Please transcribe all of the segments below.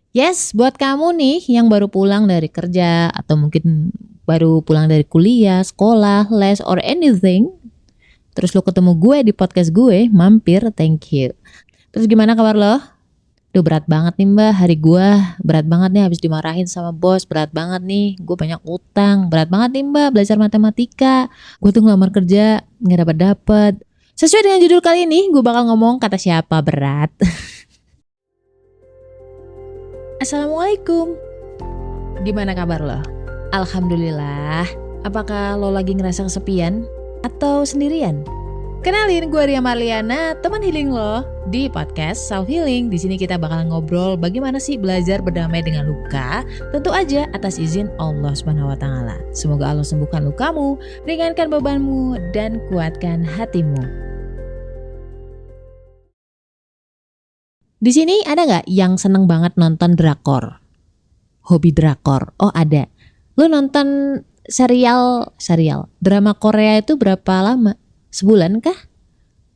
Yes, buat kamu nih yang baru pulang dari kerja atau mungkin baru pulang dari kuliah, sekolah, les, or anything, terus lo ketemu gue di podcast gue, mampir, thank you. Terus gimana kabar lo? Duh berat banget nih mbak, hari gue berat banget nih habis dimarahin sama bos, berat banget nih, gue banyak utang, berat banget nih mbak belajar matematika, gue tuh ngelamar kerja, gak dapet. Sesuai dengan judul kali ini, gue bakal ngomong kata siapa berat. Assalamualaikum. Gimana kabar lo? Alhamdulillah. Apakah lo lagi ngerasa kesepian atau sendirian? Kenalin, gue Ria Marliana, teman healing lo di podcast Self Healing. Di sini kita bakal ngobrol bagaimana sih belajar berdamai dengan luka, tentu aja atas izin Allah Subhanahu wa taala. Semoga Allah sembuhkan lukamu, ringankan bebanmu dan kuatkan hatimu. Di sini ada nggak yang seneng banget nonton drakor? Hobi drakor? Oh ada. Lu nonton serial drama Korea itu berapa lama? Sebulan kah?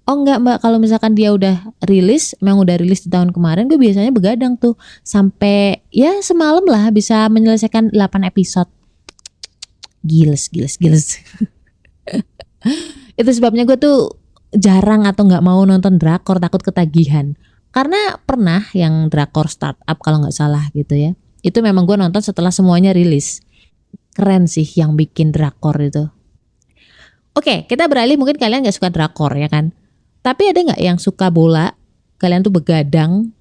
Oh enggak mbak, kalau misalkan dia udah rilis, memang udah rilis di tahun kemarin, gue biasanya begadang tuh sampai ya semalam lah bisa menyelesaikan 8 episode. Giles. Itu sebabnya gue tuh jarang atau nggak mau nonton drakor, takut ketagihan. Karena pernah yang drakor startup kalau nggak salah gitu ya. Itu memang gue nonton setelah semuanya rilis. Keren sih yang bikin drakor itu. Oke, kita beralih, mungkin kalian gak suka drakor ya kan. Tapi ada gak yang suka bola? Kalian tuh begadang,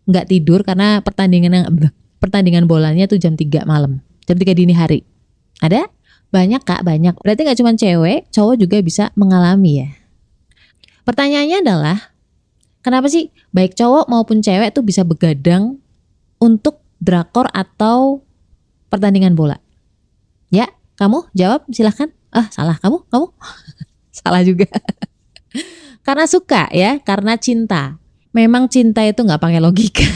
gak tidur karena pertandingan bolanya tuh jam 3 malam. Jam 3 dini hari. Ada? Banyak kak, banyak. Berarti gak cuma cewek, cowok juga bisa mengalami ya. Pertanyaannya adalah, kenapa sih baik cowok maupun cewek tuh bisa begadang untuk drakor atau pertandingan bola? Ya, kamu jawab silahkan. Salah kamu? Salah juga. Karena suka ya, karena cinta. Memang cinta itu nggak pakai logika.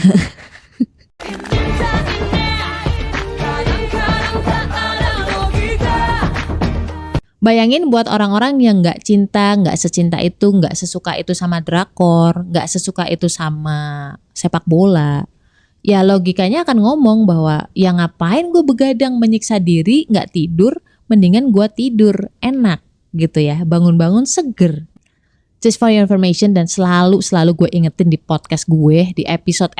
Bayangin buat orang-orang yang nggak cinta, nggak secinta itu, nggak sesuka itu sama drakor, nggak sesuka itu sama sepak bola. Ya logikanya akan ngomong bahwa ya ngapain gue begadang menyiksa diri, nggak tidur, mendingan gue tidur enak gitu ya, bangun-bangun seger. Just for your information, dan selalu gue ingetin di podcast gue, di episode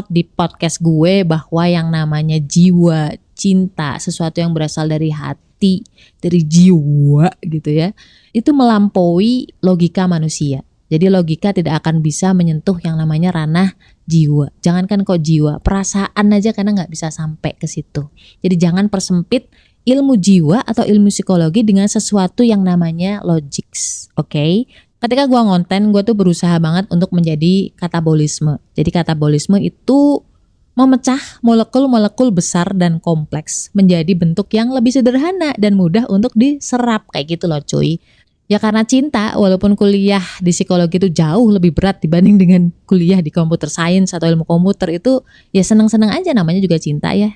di podcast gue, bahwa yang namanya jiwa, cinta, sesuatu yang berasal dari hati, dari jiwa gitu ya, itu melampaui logika manusia. Jadi logika tidak akan bisa menyentuh yang namanya ranah jiwa. Jangankan kok jiwa, perasaan aja karena nggak bisa sampai ke situ. Jadi jangan persempit ilmu jiwa atau ilmu psikologi dengan sesuatu yang namanya logics, oke? Ketika gue ngonten, gue tuh berusaha banget untuk menjadi katabolisme. Jadi katabolisme itu memecah molekul-molekul besar dan kompleks menjadi bentuk yang lebih sederhana dan mudah untuk diserap, kayak gitu loh cuy. Ya karena cinta, walaupun kuliah di psikologi itu jauh lebih berat dibanding dengan kuliah di computer science atau ilmu komputer, itu ya seneng-seneng aja, namanya juga cinta ya.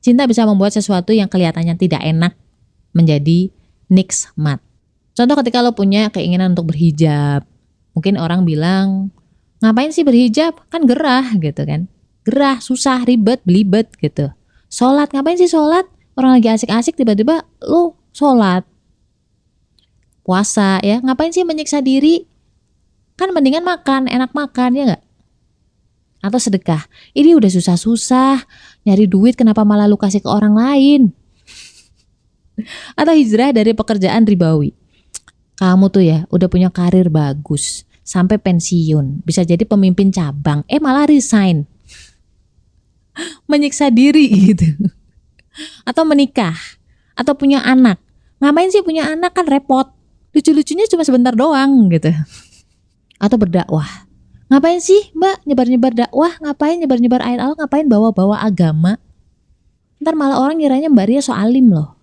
Cinta bisa membuat sesuatu yang kelihatannya tidak enak menjadi nikmat. Contoh ketika lo punya keinginan untuk berhijab. Mungkin orang bilang, ngapain sih berhijab? Kan gerah gitu kan. Gerah, susah, ribet, belibet gitu. Sholat, ngapain sih sholat? Orang lagi asik-asik tiba-tiba lo sholat. Puasa ya, ngapain sih menyiksa diri? Kan mendingan makan, enak makan ya gak? Atau sedekah, ini udah susah-susah nyari duit, kenapa malah lu kasih ke orang lain? Atau hijrah dari pekerjaan ribawi. Kamu tuh ya udah punya karir bagus, sampai pensiun, bisa jadi pemimpin cabang, malah resign. Menyiksa diri gitu. Atau menikah, atau punya anak. Ngapain sih punya anak, kan repot. Lucu-lucunya cuma sebentar doang gitu. Atau berdakwah. Ngapain sih mbak nyebar-nyebar dakwah, ngapain nyebar-nyebar ayat Allah, ngapain bawa-bawa agama? Ntar malah orang ngiranya mbak Ria so alim loh.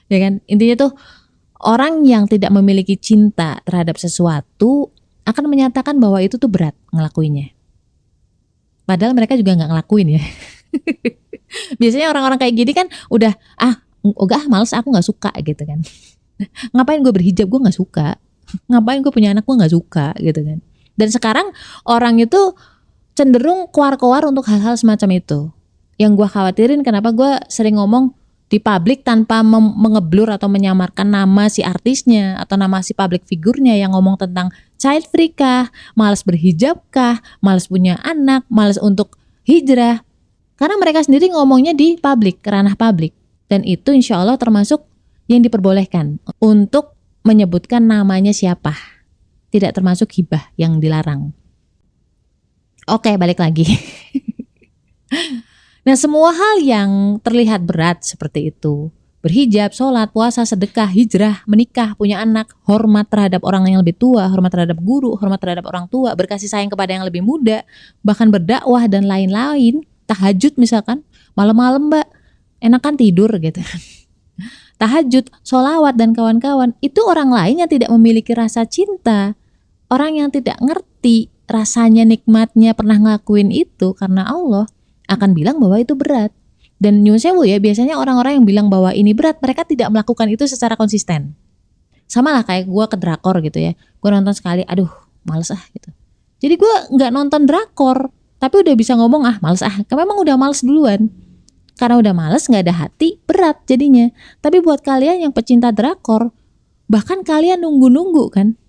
Ya kan, intinya tuh orang yang tidak memiliki cinta terhadap sesuatu akan menyatakan bahwa itu tuh berat ngelakuinnya. Padahal mereka juga gak ngelakuin ya. Biasanya orang-orang kayak gini kan udah males, aku gak suka gitu kan. Ngapain gue berhijab, gue gak suka. Ngapain gue punya anak, gue gak suka gitu kan. Dan sekarang orang itu cenderung keluar-keluar untuk hal-hal semacam itu. Yang gue khawatirin kenapa gue sering ngomong di publik tanpa mengeblur atau menyamarkan nama si artisnya atau nama si public figurnya yang ngomong tentang child free kah, malas berhijab kah, malas punya anak, malas untuk hijrah. Karena mereka sendiri ngomongnya di publik, ranah publik. Dan itu insya Allah termasuk yang diperbolehkan untuk menyebutkan namanya siapa. Tidak termasuk hibah yang dilarang. Oke, balik lagi. Nah, semua hal yang terlihat berat seperti itu, berhijab, sholat, puasa, sedekah, hijrah, menikah, punya anak, hormat terhadap orang yang lebih tua, hormat terhadap guru, hormat terhadap orang tua, berkasih sayang kepada yang lebih muda, bahkan berdakwah dan lain-lain, tahajud misalkan, malam-malam mbak, enakan tidur gitu. Tahajud, sholawat dan kawan-kawan, itu orang lain yang tidak memiliki rasa cinta, orang yang tidak ngerti rasanya nikmatnya pernah ngelakuin itu karena Allah, akan bilang bahwa itu berat. Dan nyun sewu ya, biasanya orang-orang yang bilang bahwa ini berat, mereka tidak melakukan itu secara konsisten. Sama lah kayak gue ke drakor gitu ya, gue nonton sekali, aduh males gitu. Jadi gue gak nonton drakor, tapi udah bisa ngomong males karena memang udah males duluan. Karena udah males, gak ada hati, berat jadinya. Tapi buat kalian yang pecinta drakor, bahkan kalian nunggu-nunggu kan,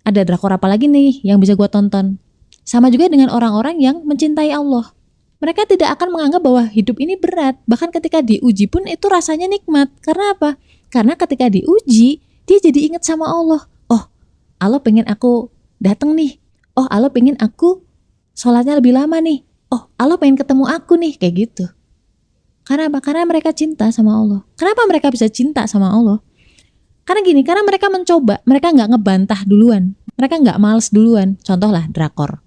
ada drakor apa lagi nih yang bisa gue tonton. Sama juga dengan orang-orang yang mencintai Allah. Mereka tidak akan menganggap bahwa hidup ini berat. Bahkan ketika diuji pun itu rasanya nikmat. Karena apa? Karena ketika diuji, dia jadi ingat sama Allah. Oh, Allah pengen aku datang nih. Oh, Allah pengen aku sholatnya lebih lama nih. Oh, Allah pengen ketemu aku nih. Kayak gitu. Karena apa? Karena mereka cinta sama Allah. Kenapa mereka bisa cinta sama Allah? Karena gini, karena mereka mencoba. Mereka gak ngebantah duluan. Mereka gak males duluan. Contoh lah, drakor.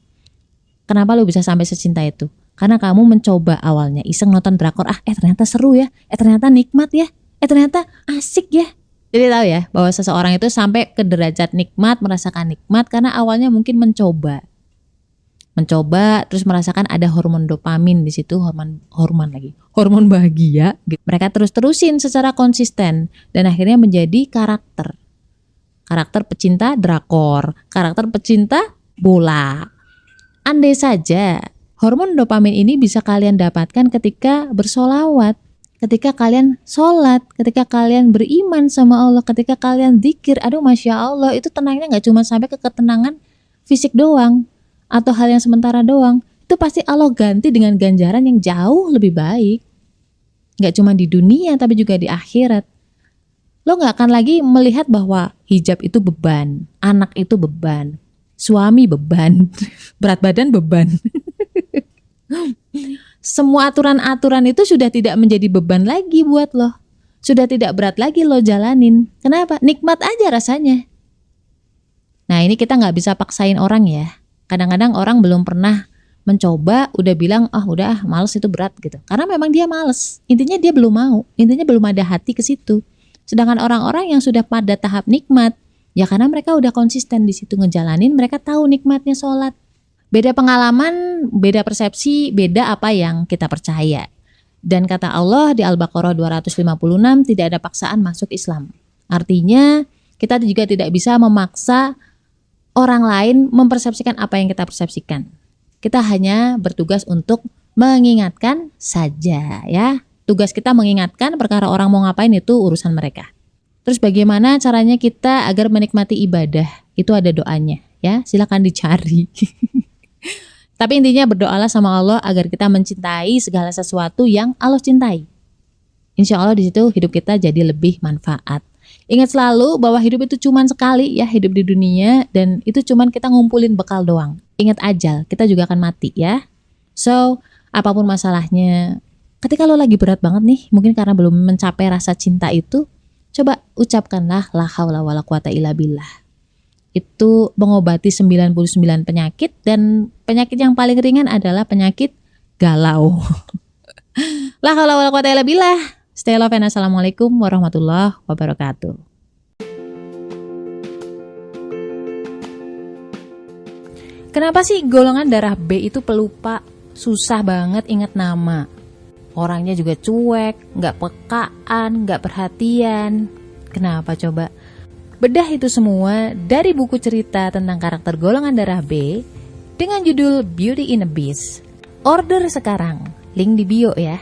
Kenapa lu bisa sampai secinta itu? Karena kamu mencoba awalnya iseng nonton drakor, ternyata seru ya, ternyata nikmat ya, ternyata asik ya. Jadi tahu ya bahwa seseorang itu sampai ke derajat nikmat, merasakan nikmat karena awalnya mungkin mencoba terus merasakan ada hormon dopamin di situ, hormon bahagia. Mereka terusin secara konsisten dan akhirnya menjadi karakter pecinta drakor, karakter pecinta bola. Andai saja hormon dopamin ini bisa kalian dapatkan ketika bersolawat, ketika kalian sholat, ketika kalian beriman sama Allah, ketika kalian zikir. Aduh Masya Allah, itu tenangnya gak cuma sampai ke ketenangan fisik doang atau hal yang sementara doang. Itu pasti Allah ganti dengan ganjaran yang jauh lebih baik. Gak cuma di dunia tapi juga di akhirat. Lo gak akan lagi melihat bahwa hijab itu beban, anak itu beban, suami beban, berat badan beban. Semua aturan-aturan itu sudah tidak menjadi beban lagi buat lo. Sudah tidak berat lagi lo jalanin. Kenapa? Nikmat aja rasanya. Nah ini kita gak bisa paksain orang ya. Kadang-kadang orang belum pernah mencoba udah bilang udah males itu berat gitu. Karena memang dia males. Intinya dia belum mau. Intinya belum ada hati ke situ. Sedangkan orang-orang yang sudah pada tahap nikmat, ya karena mereka udah konsisten di situ ngejalanin, mereka tahu nikmatnya sholat. Beda pengalaman, beda persepsi, beda apa yang kita percaya. Dan kata Allah di Al-Baqarah 256, tidak ada paksaan masuk Islam. Artinya kita juga tidak bisa memaksa orang lain mempersepsikan apa yang kita persepsikan. Kita hanya bertugas untuk mengingatkan saja ya. Tugas kita mengingatkan, perkara orang mau ngapain itu urusan mereka. Terus bagaimana caranya kita agar menikmati ibadah? Itu ada doanya ya, silakan dicari. Tapi intinya berdoalah sama Allah agar kita mencintai segala sesuatu yang Allah cintai. Insya Allah di situ hidup kita jadi lebih manfaat. Ingat selalu bahwa hidup itu cuma sekali ya, hidup di dunia, dan itu cuma kita ngumpulin bekal doang. Ingat ajal, kita juga akan mati ya. So, apapun masalahnya, ketika lo lagi berat banget nih, mungkin karena belum mencapai rasa cinta itu, coba ucapkanlah la haula wala quwata illa billah. Itu mengobati 99 penyakit, dan penyakit yang paling ringan adalah penyakit galau. La haula wala quwata illa billah. Stay love and assalamualaikum warahmatullahi wabarakatuh. Kenapa sih golongan darah B itu pelupa, susah banget ingat nama? Orangnya juga cuek, gak pekaan, gak perhatian. Kenapa coba? Bedah itu semua dari buku cerita tentang karakter golongan darah B dengan judul Beauty in a Beast. Order sekarang, link di bio ya.